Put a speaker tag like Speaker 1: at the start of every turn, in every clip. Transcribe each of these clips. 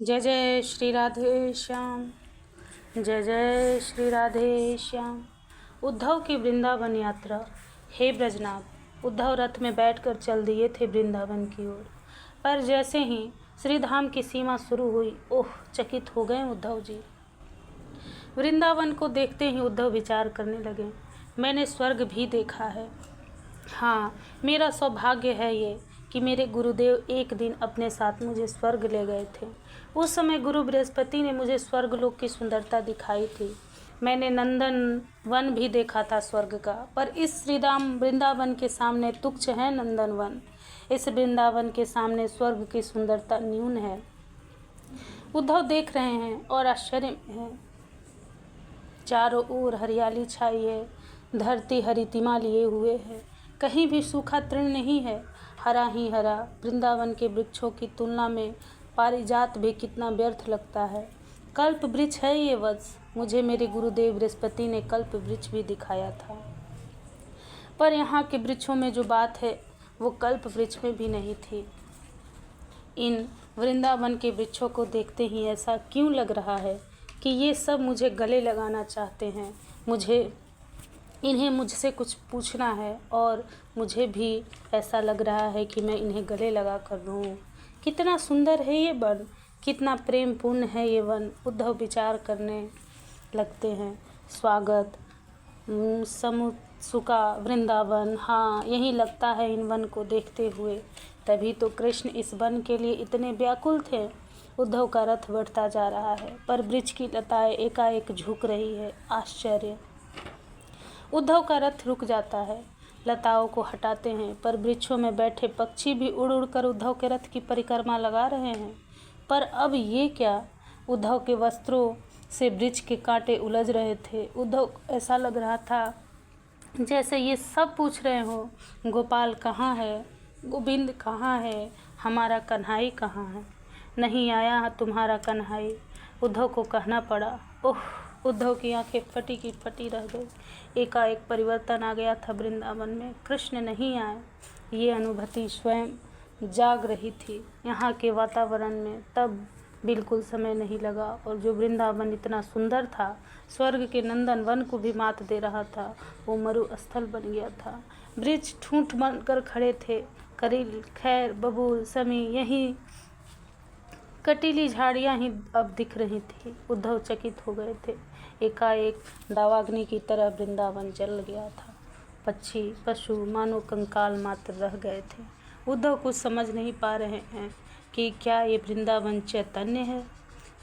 Speaker 1: जय जय श्री राधे श्याम। जय जय श्री राधे श्याम। उद्धव की वृंदावन यात्रा। हे ब्रजनाथ, उद्धव रथ में बैठकर चल दिए थे वृंदावन की ओर। पर जैसे ही श्रीधाम की सीमा शुरू हुई, ओह, चकित हो गए उद्धव जी। वृंदावन को देखते ही उद्धव विचार करने लगे, मैंने स्वर्ग भी देखा है। हाँ, मेरा सौभाग्य है ये कि मेरे गुरुदेव एक दिन अपने साथ मुझे स्वर्ग ले गए थे। उस समय गुरु बृहस्पति ने मुझे स्वर्गलोक की सुंदरता दिखाई थी। मैंने नंदन वन भी देखा था स्वर्ग का, पर इस श्रीधाम वृंदावन के सामने तुच्छ है नंदन वन। इस वृंदावन के सामने स्वर्ग की सुंदरता न्यून है। उद्धव देख रहे हैं और आश्चर्य में हैं। चारों ओर हरियाली छाई है, धरती हरितिमा लिए हुए है, कहीं भी सूखा तृण नहीं है, हरा ही हरा। वृंदावन के वृक्षों की तुलना में पारिजात भी कितना व्यर्थ लगता है। कल्प वृक्ष है ये वत्स, मुझे मेरे गुरुदेव बृहस्पति ने कल्प वृक्ष भी दिखाया था। पर यहाँ के वृक्षों में जो बात है वो कल्प वृक्ष में भी नहीं थी। इन वृंदावन के वृक्षों को देखते ही ऐसा क्यों लग रहा है कि ये सब मुझे गले लगाना चाहते हैं। इन्हें मुझसे कुछ पूछना है और मुझे भी ऐसा लग रहा है कि मैं इन्हें गले लगा कर रहूं। कितना सुंदर है ये वन, कितना प्रेमपूर्ण है ये वन। उद्धव विचार करने लगते हैं। स्वागत, समुत्सुका वृंदावन, हाँ यही लगता है इन वन को देखते हुए। तभी तो कृष्ण इस वन के लिए इतने व्याकुल थे। उद्धव का रथ बढ़ता जा रहा है, पर वृक्ष की लताएं एकाएक झुक रही है। आश्चर्य। उद्धव का रथ रुक जाता है। लताओं को हटाते हैं, पर वृक्षों में बैठे पक्षी भी उड़ उड़ कर उद्धव के रथ की परिक्रमा लगा रहे हैं। पर अब ये क्या? उद्धव के वस्त्रों से वृक्ष के कांटे उलझ रहे थे। उद्धव ऐसा लग रहा था जैसे ये सब पूछ रहे हो, गोपाल कहाँ है, गोविंद कहाँ है, हमारा कन्हाई कहाँ है? नहीं आया तुम्हारा कन्हाई, उद्धव को कहना पड़ा। ओह, उद्धव की आंखें फटी की फटी रह गई। एकाएक परिवर्तन आ गया था वृंदावन में। कृष्ण नहीं आए, ये अनुभूति स्वयं जाग रही थी यहाँ के वातावरण में। तब बिल्कुल समय नहीं लगा, और जो वृंदावन इतना सुंदर था, स्वर्ग के नंदन वन को भी मात दे रहा था, वो मरुस्थल बन गया था। वृक्ष ठूंठ बनकर खड़े थे। करील, खैर, बबूल, समी, यही कटीली झाड़ियाँ ही अब दिख रही थी। उद्धव चकित हो गए थे। एकाएक दावाग्नि की तरह वृंदावन जल गया था। पक्षी पशु मानो कंकाल मात्र रह गए थे। उद्धव कुछ समझ नहीं पा रहे हैं कि क्या ये वृंदावन चैतन्य है।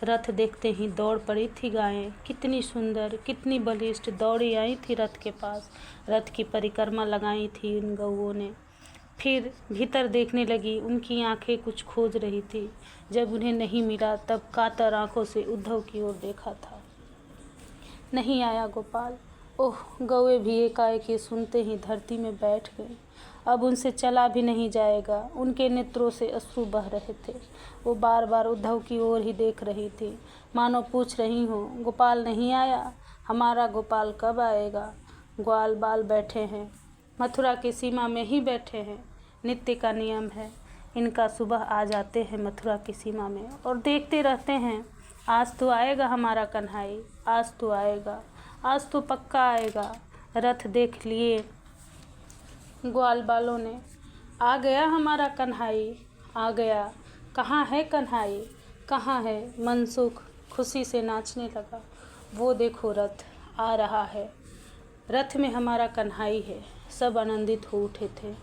Speaker 1: रथ देखते ही दौड़ पड़ी थी गायें। कितनी सुंदर, कितनी बलिष्ठ दौड़ी आई थी रथ के पास। रथ की परिक्रमा लगाई थी इन गौओं ने। फिर भीतर देखने लगी। उनकी आंखें कुछ खोज रही थी। जब उन्हें नहीं मिला तब कातर आंखों से उद्धव की ओर देखा था। नहीं आया गोपाल। ओह, गौए भी एकाएक ये सुनते ही धरती में बैठ गई। अब उनसे चला भी नहीं जाएगा। उनके नेत्रों से अश्रु बह रहे थे। वो बार बार उद्धव की ओर ही देख रही थी, मानो पूछ रही हो, गोपाल नहीं आया, हमारा गोपाल कब आएगा? ग्वाल बाल बैठे हैं, मथुरा की सीमा में ही बैठे हैं। नित्य का नियम है, इनका सुबह आ जाते हैं मथुरा की सीमा में और देखते रहते हैं, आज तो आएगा हमारा कन्हाई, आज तो आएगा, आज तो पक्का आएगा। रथ देख लिए ग्वाल बालों ने, आ गया हमारा कन्हाई, आ गया। कहाँ है कन्हाई, कहाँ है? मनसुख खुशी से नाचने लगा। वो देखो रथ आ रहा है, रथ में हमारा कन्हाई है। सब आनंदित हो उठे थे,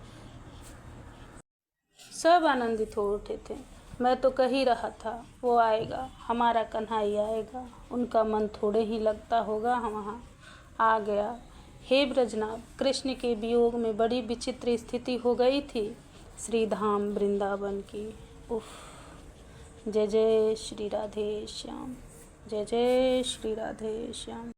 Speaker 1: सब आनंदित हो उठे थे। मैं तो कह ही रहा था वो आएगा, हमारा कन्हाई आएगा। उनका मन थोड़े ही लगता होगा वहाँ आ गया। हे ब्रजनाथ, कृष्ण के वियोग में बड़ी विचित्र स्थिति हो गई थी श्रीधाम वृंदावन की। उफ। जय जय श्री राधे श्याम। जय जय श्री राधे श्याम।